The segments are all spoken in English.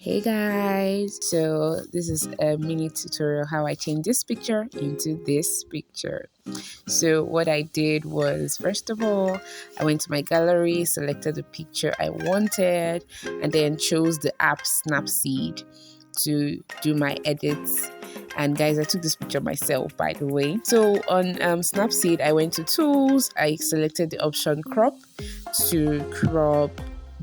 Hey guys, so this is a mini tutorial how I changed this picture into this picture. So what I did was, first of all, I went to my gallery, selected the picture I wanted, and then chose the app Snapseed to do my edits. And guys, I took this picture myself, by the way. So on Snapseed, I went to tools, I selected the option crop to crop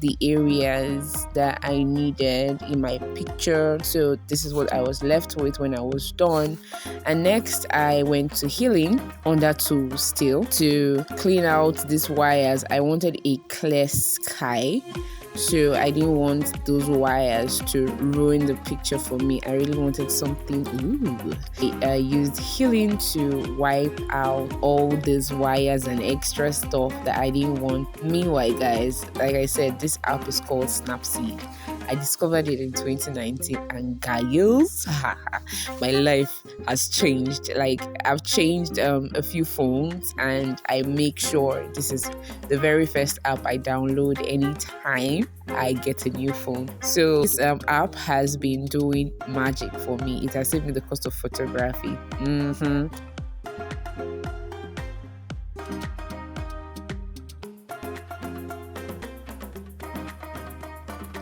the areas that I needed in my picture. So this is what I was left with when I was done. And next I went to healing under tools still to clean out these wires. I wanted a clear sky, so I didn't want those wires to ruin the picture for me. I really wanted something. I used healing to wipe out all these wires and extra stuff that I didn't want. Meanwhile, guys, like I said, this app is called Snapseed. I discovered it in 2019, and guys, my life has changed. Like, I've changed a few phones, and I make sure this is the very first app I download anytime I get a new phone. So this app has been doing magic for me. It has saved me the cost of photography.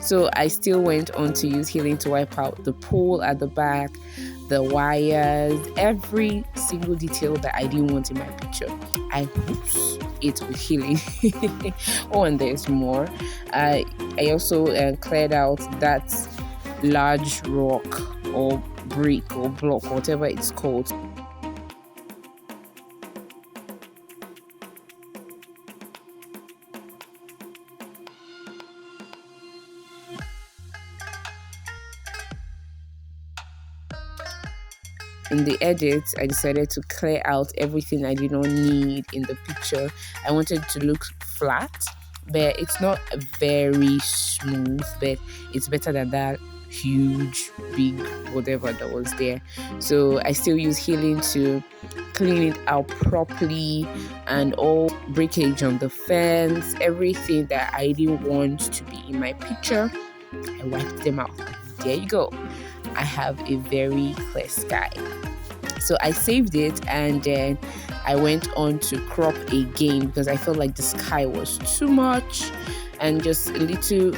So I still went on to use healing to wipe out the pole at the back, the wires, every single detail that I didn't want in my picture. I whoops it with healing. Oh, and there's more. I also cleared out that large rock or brick or block, whatever it's called. In the edit, I decided to clear out everything I did not need in the picture. I wanted it to look flat, but it's not very smooth, but it's better than that huge, big, whatever that was there. So I still use healing to clean it out properly, and all breakage on the fence, everything that I didn't want to be in my picture, I wiped them out. There you go. I have a very clear sky. So I saved it, and then I went on to crop again because I felt like the sky was too much and just a little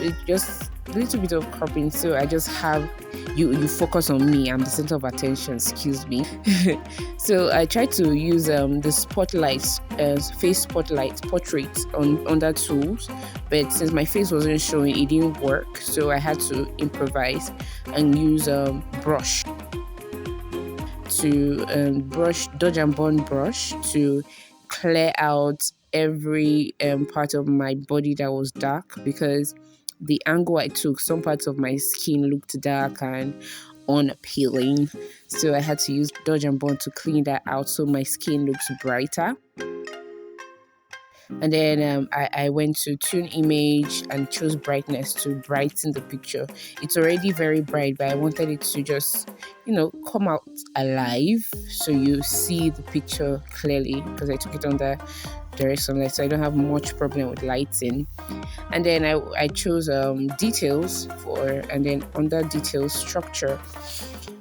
bit of cropping. So I just have you focus on me. I'm the center of attention, excuse me. So I tried to use the spotlight, face spotlight portrait on that tools, but since my face wasn't showing, it didn't work. So I had to improvise and use brush to dodge and burn brush to clear out every part of my body that was dark, because the angle I took, some parts of my skin looked dark and unappealing. So I had to use dodge and burn to clean that out so my skin looks brighter. And then I went to tune image and chose brightness to brighten the picture. It's already very bright, but I wanted it to just, come out alive so you see the picture clearly, because I took it under direct sunlight, so I don't have much problem with lighting. And then I chose details and then under details structure,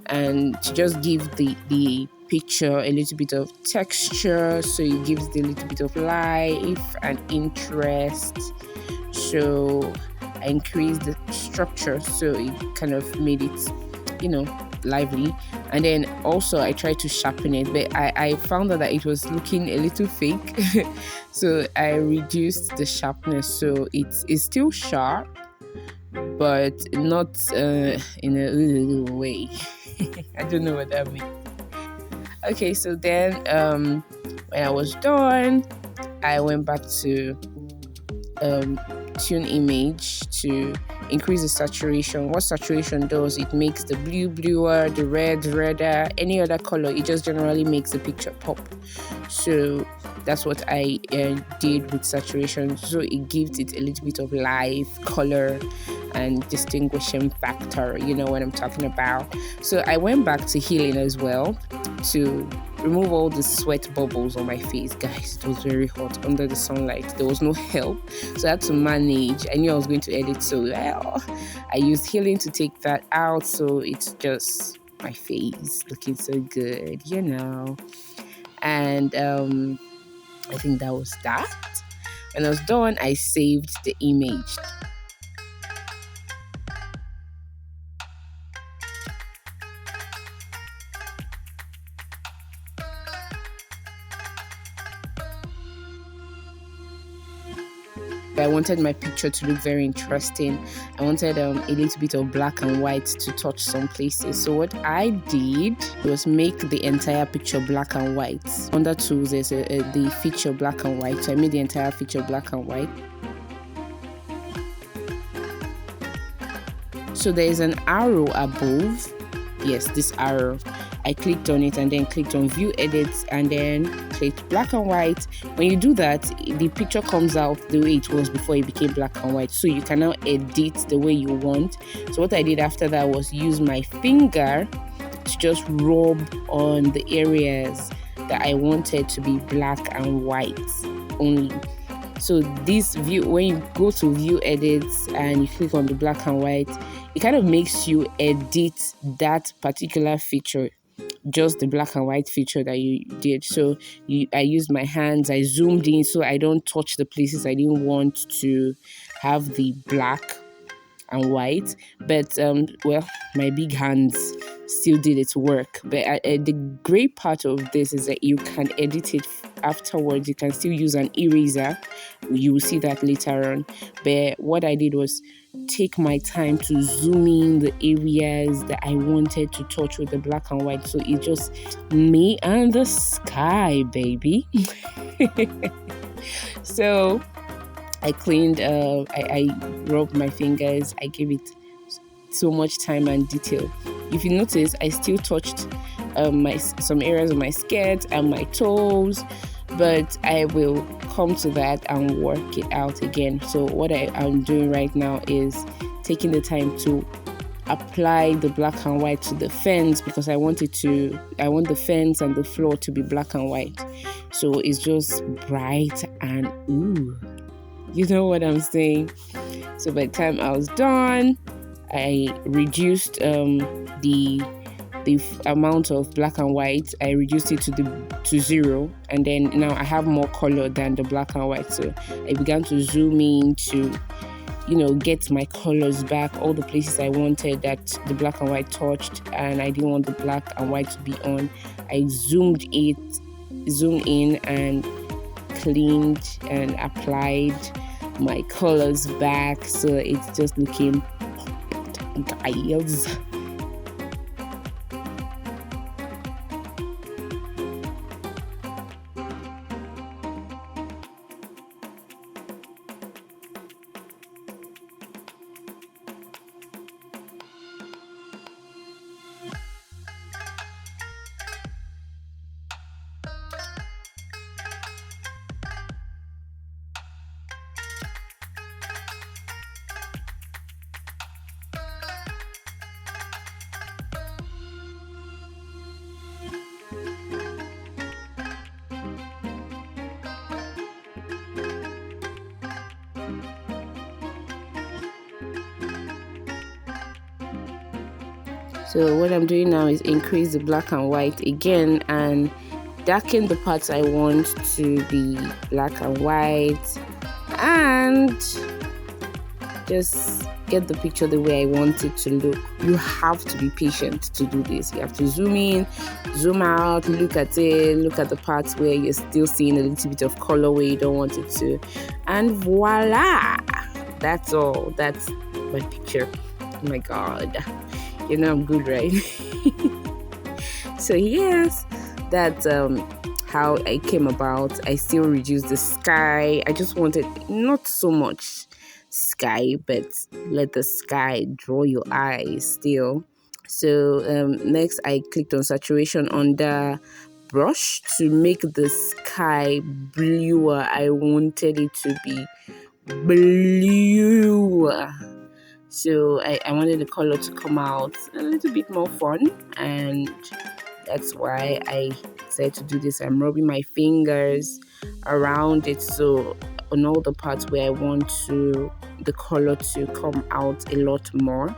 and to just give the picture a little bit of texture, so it gives the little bit of life and interest. So I increased the structure so it kind of made it lively. And then also I tried to sharpen it, but I found out that it was looking a little fake. So I reduced the sharpness, so it's still sharp, but not in a way. I don't know what that means. Okay, so then when I was done, I went back to tune image to increase the saturation. What saturation does, it makes the blue bluer, the red redder, any other color. It just generally makes the picture pop. So that's what I did with saturation, so it gives it a little bit of life, color, and distinguishing factor. You know what I'm talking about. So I went back to healing as well to remove all the sweat bubbles on my face. Guys, it was very hot under the sunlight. There was no help, so I had to manage. I knew I was going to edit so well. I used healing to take that out, so it's just my face looking so good, And I think that was that. When I was done, I saved the image. I wanted my picture to look very interesting. I wanted a little bit of black and white to touch some places. So what I did was make the entire picture black and white. Under tools, there's the feature black and white. So I made the entire feature black and white. So there is an arrow above. Yes, this arrow. I clicked on it and then clicked on view edit and then clicked black and white. When you do that, the picture comes out the way it was before it became black and white. So you can now edit the way you want. So what I did after that was use my finger to just rub on the areas that I wanted to be black and white only. So this view, when you go to view edits and you click on the black and white, it kind of makes you edit that particular feature, just the black and white feature that you did. So I used my hands, I zoomed in so I don't touch the places I didn't want to have the black and white. But well, my big hands still did its work. But the great part of this is that you can edit it afterwards. You can still use an eraser. You will see that later on. But what I did was take my time to zoom in the areas that I wanted to touch with the black and white. So it's just me and the sky, baby. So I cleaned, I rubbed my fingers. I gave it so much time and detail. If you notice, I still touched some areas of my skirt and my toes, but I will come to that and work it out again. So what I'm doing right now is taking the time to apply the black and white to the fence, because I want the fence and the floor to be black and white. So it's just bright and ooh, you know what I'm saying? So by the time I was done, I reduced the amount of black and white. I reduced it to 0, and then now I have more color than the black and white. So I began to zoom in to get my colors back, all the places I wanted that the black and white touched and I didn't want the black and white to be on. I zoomed in and cleaned and applied my colors back, so it's just looking guys. So what I'm doing now is increase the black and white again and darken the parts I want to be black and white, and just get the picture the way I want it to look. You have to be patient to do this. You have to zoom in, zoom out, look at it, look at the parts where you're still seeing a little bit of color where you don't want it to, and voila, that's all. That's my picture. Oh my god, I'm good, right? So yes, that's how I came about. I still reduced the sky. I just wanted not so much sky, but let the sky draw your eyes still. So next I clicked on saturation on the brush to make the sky bluer. I wanted it to be blue. So I wanted the color to come out a little bit more fun, and that's why I decided to do this. I'm rubbing my fingers around it, so on all the parts where I want to the color to come out a lot more.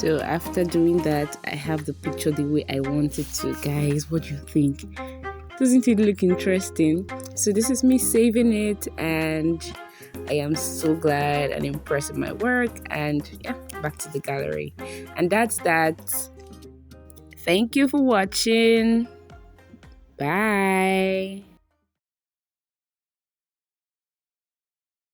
So after doing that, I have the picture the way I want it to. Guys, what do you think? Doesn't it look interesting? So this is me saving it, and I am so glad and impressed with my work. And yeah, back to the gallery. And that's that. Thank you for watching. Bye.